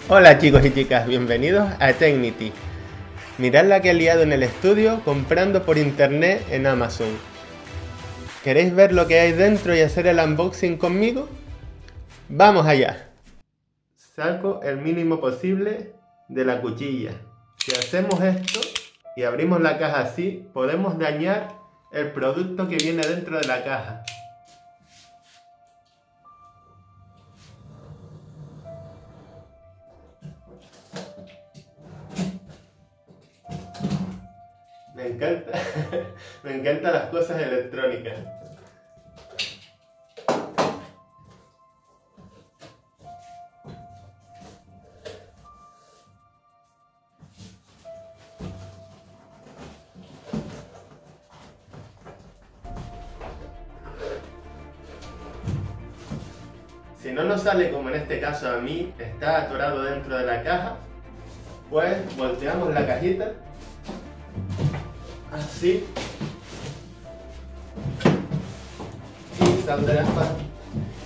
Hola chicos y chicas, bienvenidos a Tecnity. Mirad la que he liado en el estudio comprando por internet en Amazon. ¿Queréis ver lo que hay dentro y hacer el unboxing conmigo? ¡Vamos allá! Saco el mínimo posible de la cuchilla. Si hacemos esto y abrimos la caja así, podemos dañar el producto que viene dentro de la caja. Me encantan las cosas electrónicas. Si no nos sale como en este caso a mí, está atorado dentro de la caja, pues volteamos la cajita. Así y saldrá fácil,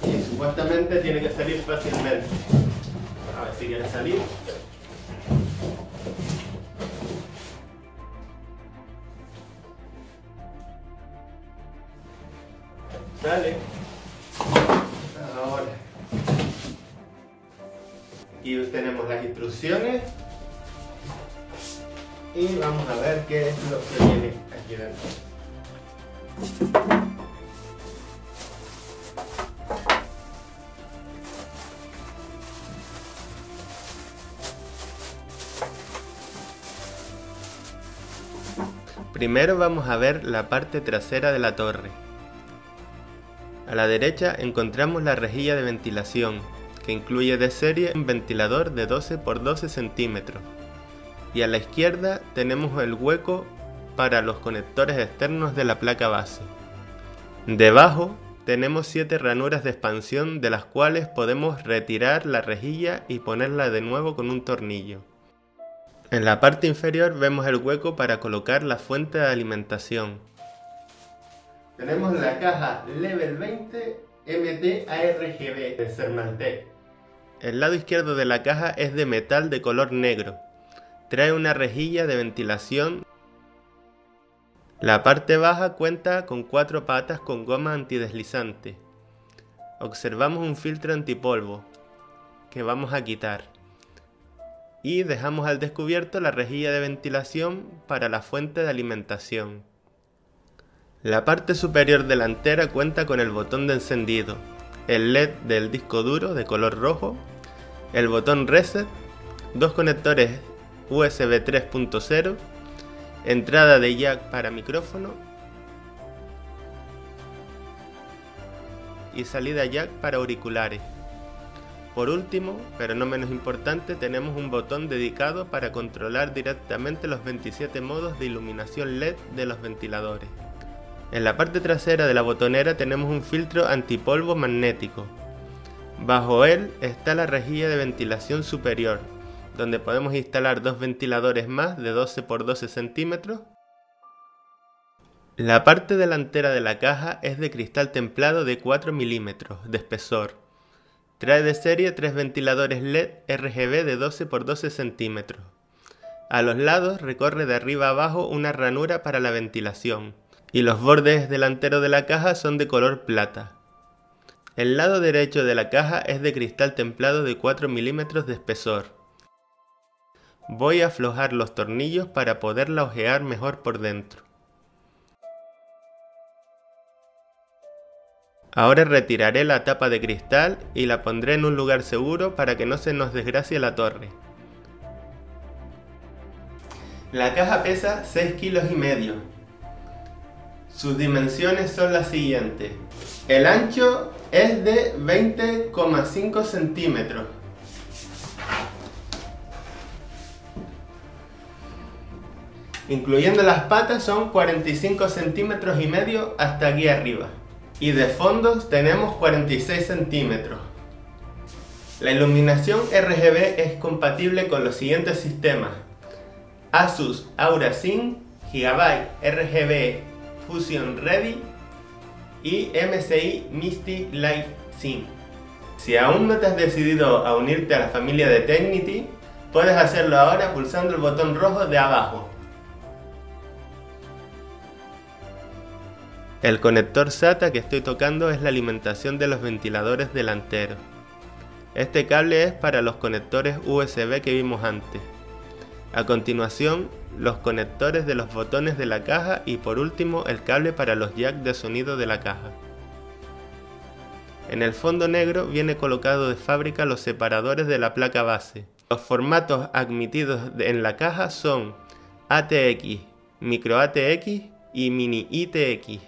y supuestamente tiene que salir fácilmente. A ver si quiere salir. Sale. Ahora aquí tenemos las instrucciones y vamos a ver qué es lo que viene aquí dentro. Primero vamos a ver la parte trasera de la torre. A la derecha encontramos la rejilla de ventilación, que incluye de serie un ventilador de 12 por 12 centímetros. Y a la izquierda tenemos el hueco para los conectores externos de la placa base. Debajo tenemos 7 ranuras de expansión, de las cuales podemos retirar la rejilla y ponerla de nuevo con un tornillo. En la parte inferior vemos el hueco para colocar la fuente de alimentación. Tenemos la caja Level 20 MT-ARGB de Sermaltec. El lado izquierdo de la caja es de metal de color negro. Trae una rejilla de ventilación. La parte baja cuenta con 4 patas con goma antideslizante. Observamos un filtro antipolvo que vamos a quitar. Y dejamos al descubierto la rejilla de ventilación para la fuente de alimentación. La parte superior delantera cuenta con el botón de encendido, el LED del disco duro de color rojo, el botón Reset, 2 conectores USB 3.0, entrada de jack para micrófono y salida jack para auriculares. Por último, pero no menos importante, tenemos un botón dedicado para controlar directamente los 27 modos de iluminación LED de los ventiladores. En la parte trasera de la botonera tenemos un filtro antipolvo magnético. Bajo él está la rejilla de ventilación superior, donde podemos instalar 2 ventiladores más de 12 por 12 centímetros. La parte delantera de la caja es de cristal templado de 4 milímetros de espesor. Trae de serie 3 ventiladores LED RGB de 12 por 12 centímetros. A los lados recorre de arriba a abajo una ranura para la ventilación, y los bordes delanteros de la caja son de color plata. El lado derecho de la caja es de cristal templado de 4 milímetros de espesor. Voy a aflojar los tornillos para poderla ojear mejor por dentro. Ahora retiraré la tapa de cristal y la pondré en un lugar seguro para que no se nos desgracie la torre. La caja pesa 6,5 kilos. Sus dimensiones son las siguientes. El ancho es de 20,5 centímetros. Incluyendo las patas son 45 centímetros y medio hasta aquí arriba. Y de fondos tenemos 46 centímetros. La iluminación RGB es compatible con los siguientes sistemas: Asus Aura Sync, Gigabyte RGB Fusion Ready y MSI Misty Light Sync. Si aún no te has decidido a unirte a la familia de Tecnity, puedes hacerlo ahora pulsando el botón rojo de abajo. El conector SATA que estoy tocando es la alimentación de los ventiladores delanteros. Este cable es para los conectores USB que vimos antes. A continuación, los conectores de los botones de la caja y por último el cable para los jacks de sonido de la caja. En el fondo negro viene colocado de fábrica los separadores de la placa base. Los formatos admitidos en la caja son ATX, Micro ATX y Mini ITX.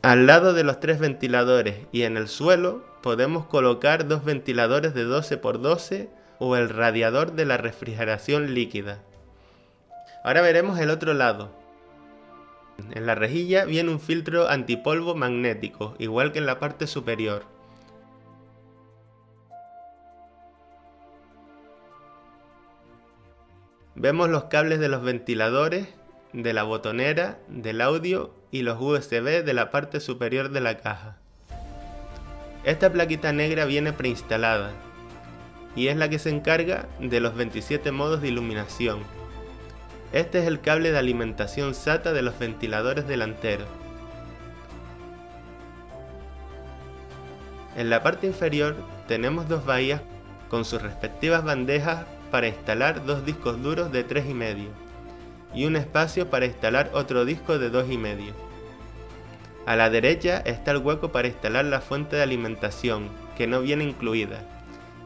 Al lado de los 3 ventiladores y en el suelo podemos colocar 2 ventiladores de 12×12 o el radiador de la refrigeración líquida. Ahora veremos el otro lado. En la rejilla viene un filtro antipolvo magnético, igual que en la parte superior. Vemos los cables de los ventiladores, de la botonera, del audio y los USB de la parte superior de la caja. Esta plaquita negra viene preinstalada y es la que se encarga de los 27 modos de iluminación. Este es el cable de alimentación SATA de los ventiladores delanteros. En la parte inferior tenemos 2 bahías con sus respectivas bandejas para instalar 2 discos duros de 3,5 y un espacio para instalar otro disco de 2,5. A la derecha está el hueco para instalar la fuente de alimentación, que no viene incluida,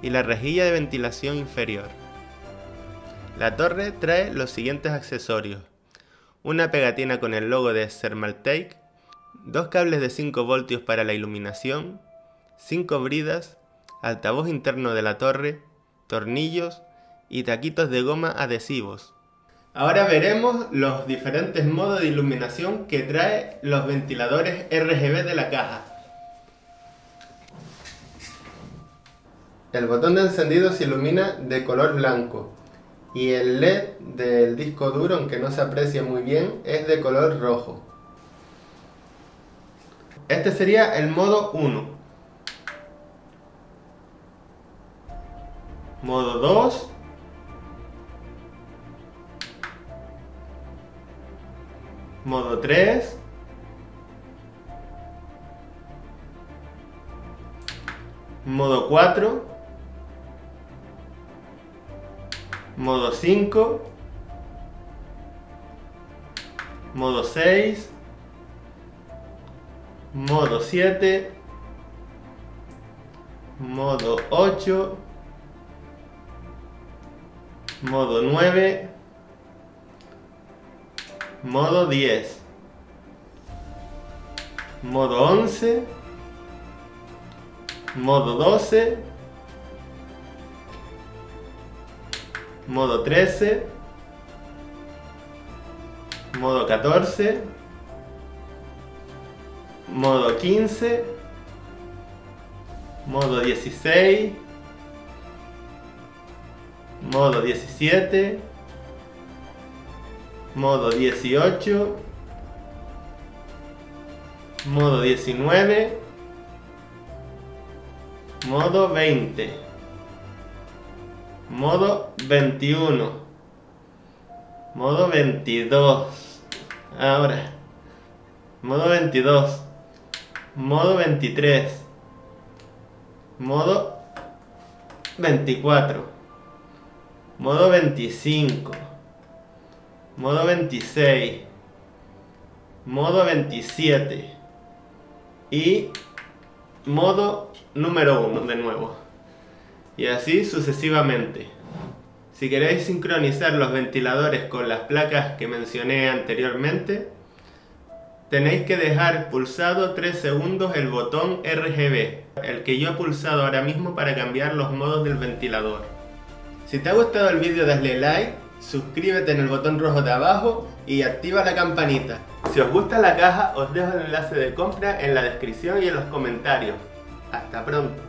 y la rejilla de ventilación inferior. La torre trae los siguientes accesorios: una pegatina con el logo de Thermaltake, 2 cables de 5 voltios para la iluminación, 5 bridas, altavoz interno de la torre, tornillos y taquitos de goma adhesivos. Ahora veremos los diferentes modos de iluminación que trae los ventiladores RGB de la caja. El botón de encendido se ilumina de color blanco y el LED del disco duro, aunque no se aprecia muy bien, es de color rojo. Este sería el modo 1. Modo 2. Modo 3. Modo 4. Modo 5. Modo 6. Modo 7. Modo 8. Modo 9. Modo 10. Modo 11. Modo 12. Modo 13. Modo 14. Modo 15. Modo 16. Modo 17. Modo 18. Modo 19. Modo 20. Modo 21. Modo 22. Ahora. Modo 22. Modo 23. Modo 24. Modo 25. Modo 26. Modo 27. Y modo número 1 de nuevo. Y así sucesivamente. Si queréis sincronizar los ventiladores con las placas que mencioné anteriormente, tenéis que dejar pulsado 3 segundos el botón RGB, el que yo he pulsado ahora mismo para cambiar los modos del ventilador. Si te ha gustado el vídeo, dale like, suscríbete en el botón rojo de abajo y activa la campanita. Si os gusta la caja, os dejo el enlace de compra en la descripción y en los comentarios. Hasta pronto.